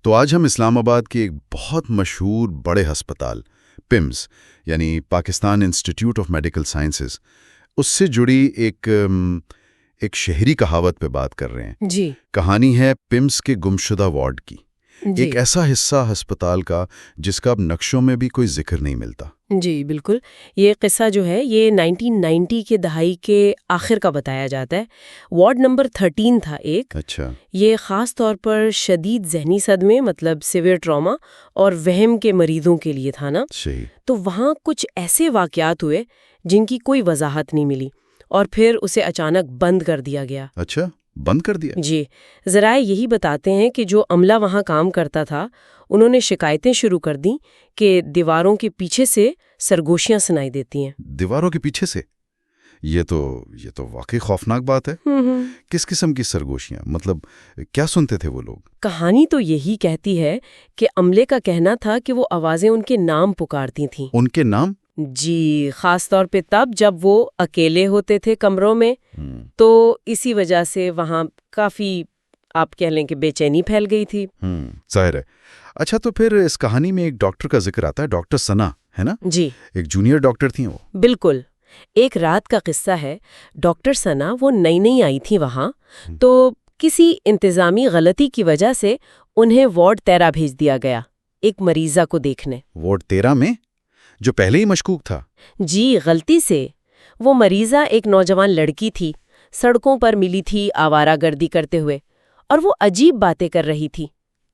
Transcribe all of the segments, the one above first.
تو آج ہم اسلام آباد کے ایک بہت مشہور بڑے ہسپتال پمز یعنی Pakistan institute of medical sciences اس سے جڑی ایک شہری کہاوت پہ بات کر رہے ہیں۔ جی کہانی ہے پمز کے گمشدہ وارڈ کی، جی ایک ایسا حصہ ہسپتال کا جس کا اب نقشوں میں بھی کوئی ذکر نہیں ملتا۔ جی بالکل، یہ قصہ جو ہے یہ 1990 کے دہائی کے آخر کا بتایا جاتا ہے۔ وارڈ نمبر 13 تھا ایک۔ اچھا، یہ خاص طور پر شدید ذہنی صدمے مطلب سیویئر ٹراما اور وہم کے مریضوں کے لیے تھا نا۔ صحیح۔ تو وہاں کچھ ایسے واقعات ہوئے جن کی کوئی وضاحت نہیں ملی اور پھر اسے اچانک بند کر دیا گیا۔ اچھا، بند کر دیا؟ جی، ذرائع یہی بتاتے ہیں کہ جو عملہ وہاں کام کرتا تھا انہوں نے شکایتیں شروع کر دیں کہ دیواروں کے پیچھے سے سرگوشیاں سنائی دیتی ہیں۔ دیواروں کے پیچھے سے؟ یہ تو واقعی خوفناک بات ہے۔ کس قسم کی سرگوشیاں؟ مطلب کیا سنتے تھے وہ لوگ؟ کہانی تو یہی کہتی ہے کہ عملے کا کہنا تھا کہ وہ آوازیں ان کے نام پکارتی تھیں۔ ان کے نام؟ جی، خاص طور پہ تب جب وہ اکیلے ہوتے تھے کمروں میں، تو اسی وجہ سے وہاں کافی آپ کہہ لیں کہ بے چینی پھیل گئی تھی۔ ظاہر ہے۔ اچھا، تو پھر اس کہانی میں ایک ڈاکٹر کا ذکر آتا ہے، ڈاکٹر ثنا، ہے نا؟ جی ایک جونیئر ڈاکٹر تھیں وہ۔ بالکل، ایک رات کا قصہ ہے۔ ڈاکٹر ثنا وہ نئی آئی تھی وہاں، تو کسی انتظامی غلطی کی وجہ سے انہیں وارڈ 13 بھیج دیا گیا ایک مریضہ کو دیکھنے۔ وارڈ 13 میں؟ جو پہلے ہی مشکوک تھا؟ جی، غلطی سے۔ وہ مریضہ ایک نوجوان لڑکی تھی، سڑکوں پر ملی تھی آوارہ گردی کرتے ہوئے، اور وہ عجیب باتیں کر رہی تھی،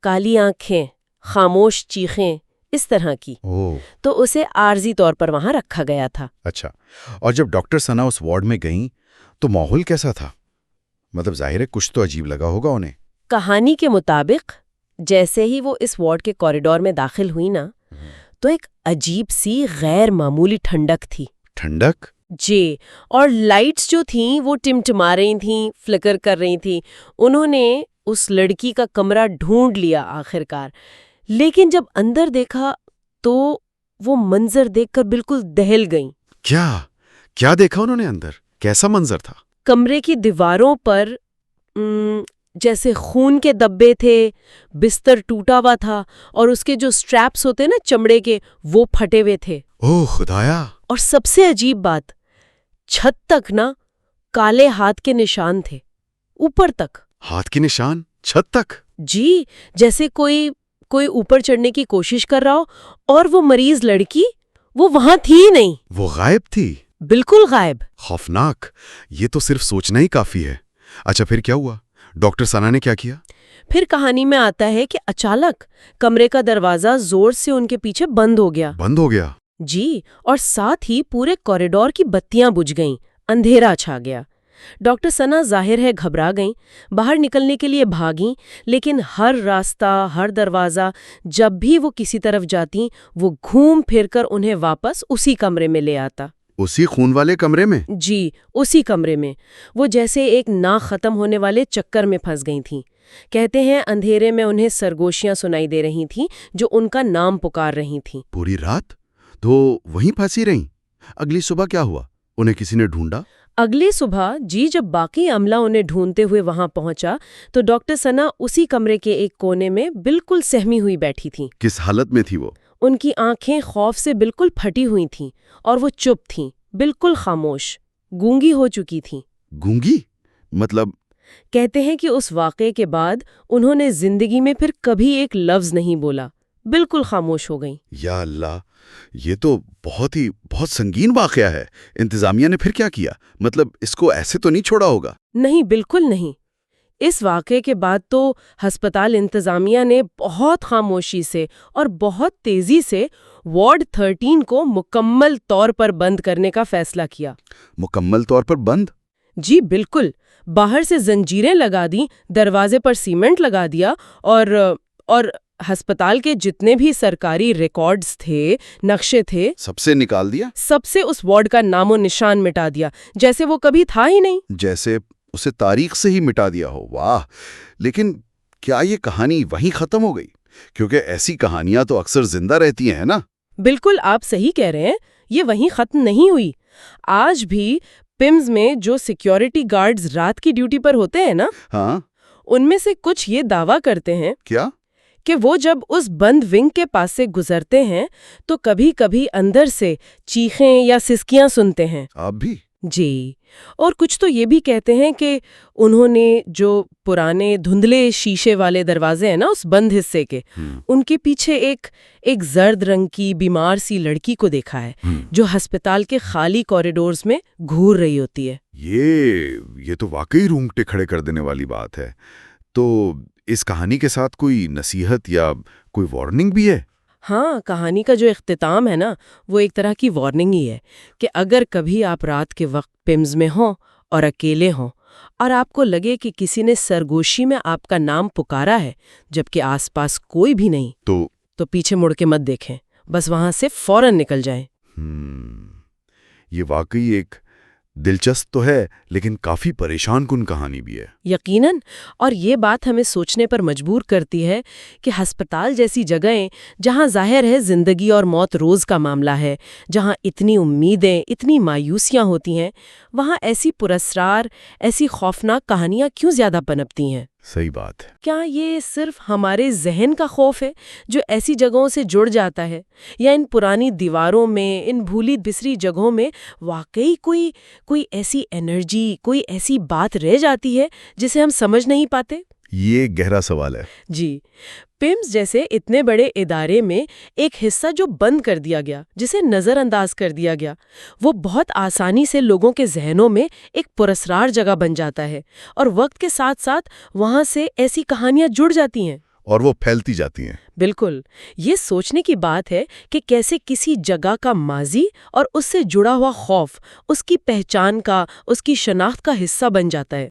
کالی آنکھیں، خاموش چیخیں، اس طرح کی۔ تو اسے عارضی طور پر وہاں رکھا گیا تھا۔ اچھا، اور جب ڈاکٹر ثنا اس وارڈ میں گئیں تو ماحول کیسا تھا؟ مطلب ظاہر ہے کچھ تو عجیب لگا ہوگا انہیں۔ کہانی کے مطابق جیسے ہی وہ اس وارڈ کے کوریڈور میں داخل ہوئی نا، تو ایک عجیب سی غیر معمولی ٹھنڈک تھی۔ ٹھنڈک؟ جی، اور لائٹس جو تھیں وہ ٹمٹما رہی تھیں، فلکر کر رہی تھیں۔ انہوں نے اس لڑکی کا کمرہ ڈھونڈ لیا آخرکار، لیکن جب اندر دیکھا تو وہ منظر دیکھ کر بالکل دہل گئیں۔ کیا دیکھا انہوں نے اندر؟ کیسا منظر تھا؟ کمرے کی دیواروں پر جیسے خون کے دبے تھے، بستر ٹوٹا ہوا تھا، اور اس کے جو سٹریپس ہوتے نا چمڑے کے، وہ پھٹے ہوئے تھے۔ اوہ خدایا! اور سب سے عجیب بات، چھت تک نا کالے ہاتھ کے نشان تھے، اوپر تک۔ ہاتھ کے نشان؟ چھت تک؟ جی، جیسے کوئی اوپر چڑھنے کی کوشش کر رہا ہو، اور وہ مریض لڑکی وہ وہاں تھی ہی نہیں۔ وہ غائب تھی؟ بالکل غائب۔ خوفناک۔ یہ تو صرف سوچنا ہی کافی ہے۔ اچھا، پھر کیا ہوا؟ ڈاکٹر ثنا نے کیا کیا؟ پھر کہانی میں آتا ہے کہ اچانک کمرے کا دروازہ زور سے ان کے پیچھے بند ہو گیا۔ بند ہو گیا؟ جی، اور ساتھ ہی پورے کوریڈور کی بتیاں بجھ گئیں، اندھیرا چھا گیا۔ ڈاکٹر ثنا ظاہر ہے گھبرا گئیں، باہر نکلنے کے لیے بھاگیں، لیکن ہر راستہ، ہر دروازہ جب بھی وہ کسی طرف جاتیں وہ گھوم پھر کر انہیں واپس اسی کمرے میں لے آتا۔ اسی خون والے کمرے میں؟ جی، اسی کمرے میں۔ وہ جیسے ایک نہ ختم ہونے والے چکر میں پھنس گئی تھیں۔ کہتے ہیں اندھیرے میں انہیں سرگوشیاں سنائی دے رہی تھیں جو ان کا نام پکار رہی تھیں۔ پوری رات تو وہیں پھنسی رہیں؟ اگلی صبح کیا ہوا؟ انہیں کسی نے ڈھونڈا؟ اگلی صبح جی، جب باقی عملہ انہیں ڈھونڈتے ہوئے وہاں پہنچا تو ڈاکٹر ثنا اسی کمرے کے ایک کونے میں بالکل سہمی ہوئی بیٹھی تھیں۔ کس حالت میں تھی وہ؟ ان کی آنکھیں خوف سے بالکل پھٹی ہوئی تھیں، اور وہ چپ تھیں، بالکل خاموش، گونگی ہو چکی تھیں۔ گونگی؟ مطلب؟ کہتے ہیں کہ اس واقعے کے بعد انہوں نے زندگی میں پھر کبھی ایک لفظ نہیں بولا، بالکل خاموش ہو گئیں۔ یا اللہ، یہ تو بہت سنگین واقعہ ہے۔ انتظامیہ نے پھر کیا کیا؟ مطلب اس کو ایسے تو نہیں چھوڑا ہوگا؟ نہیں، بالکل نہیں۔ اس واقعے کے بعد تو ہسپتال انتظامیہ نے بہت خاموشی سے اور بہت تیزی سے وارڈ 13 کو مکمل طور پر بند کرنے کا فیصلہ کیا۔ مکمل طور پر بند؟ جی بالکل، باہر سے زنجیریں لگا دیں، دروازے پر سیمنٹ لگا دیا، اور ہسپتال کے جتنے بھی سرکاری ریکارڈز تھے، نقشے تھے، سب سے نکال دیا؟ سب سے اس وارڈ کا نام و نشان مٹا دیا، جیسے وہ کبھی تھا ہی نہیں، جیسے اسے تاریخ سے ہی مٹا دیا ہو۔ واہ! لیکن کیا یہ کہانی وہیں ختم ہو گئی؟ کیونکہ ایسی کہانیاں تو اکثر زندہ رہتی ہیں نا؟ بالکل، آپ صحیح کہہ رہے ہیں، یہ وہیں ختم نہیں ہوئی۔ آج بھی پمز میں جو سیکیورٹی گارڈز رات کی ڈیوٹی پر ہوتے ہیں نا، ہاں، ان میں سے کچھ یہ دعویٰ کرتے ہیں کیا کہ وہ جب اس بند ونگ کے پاس سے گزرتے ہیں تو کبھی کبھی اندر سے چیخیں یا سسکیاں سنتے ہیں۔ آپ بھی؟ جی، اور کچھ تو یہ بھی کہتے ہیں کہ انہوں نے جو پرانے دھندلے شیشے والے دروازے ہیں نا اس بند حصے کے، ان کے پیچھے ایک زرد رنگ کی بیمار سی لڑکی کو دیکھا ہے جو ہسپتال کے خالی کوریڈورز میں گھور رہی ہوتی ہے۔ یہ تو واقعی رونگٹے کھڑے کر دینے والی بات ہے۔ تو اس کہانی کے ساتھ کوئی نصیحت یا کوئی وارننگ بھی ہے؟ ہاں، کہانی کا جو اختتام ہے نا وہ ایک طرح کی وارننگ ہی ہے کہ اگر کبھی آپ رات کے وقت پمز میں ہوں اور اکیلے ہوں اور آپ کو لگے کہ کسی نے سرگوشی میں آپ کا نام پکارا ہے جبکہ آس پاس کوئی بھی نہیں، تو پیچھے مڑ کے مت دیکھیں، بس وہاں سے فوراً نکل جائیں۔ یہ واقعی ایک دلچسپ تو ہے لیکن کافی پریشان کن کہانی بھی ہے۔ یقیناً، اور یہ بات ہمیں سوچنے پر مجبور کرتی ہے کہ ہسپتال جیسی جگہیں جہاں ظاہر ہے زندگی اور موت روز کا معاملہ ہے، جہاں اتنی امیدیں، اتنی مایوسیاں ہوتی ہیں، وہاں ایسی پراسرار، ایسی خوفناک کہانیاں کیوں زیادہ پنپتی ہیں؟ صحیح بات ہے۔ کیا یہ صرف ہمارے ذہن کا خوف ہے جو ایسی جگہوں سے جڑ جاتا ہے، یا ان پرانی دیواروں میں، ان بھولی بسری جگہوں میں واقعی کوئی ایسی انرجی، کوئی ایسی بات رہ جاتی ہے جسے ہم سمجھ نہیں پاتے؟ یہ گہرا سوال ہے۔ جی، پمز جیسے اتنے بڑے ادارے میں ایک حصہ جو بند کر دیا گیا، جسے نظر انداز کر دیا گیا، وہ بہت آسانی سے لوگوں کے ذہنوں میں ایک پراسرار جگہ بن جاتا ہے، اور وقت کے ساتھ ساتھ وہاں سے ایسی کہانیاں جڑ جاتی ہیں اور وہ پھیلتی جاتی ہیں۔ بالکل، یہ سوچنے کی بات ہے کہ کیسے کسی جگہ کا ماضی اور اس سے جڑا ہوا خوف اس کی پہچان کا، اس کی شناخت کا حصہ بن جاتا ہے۔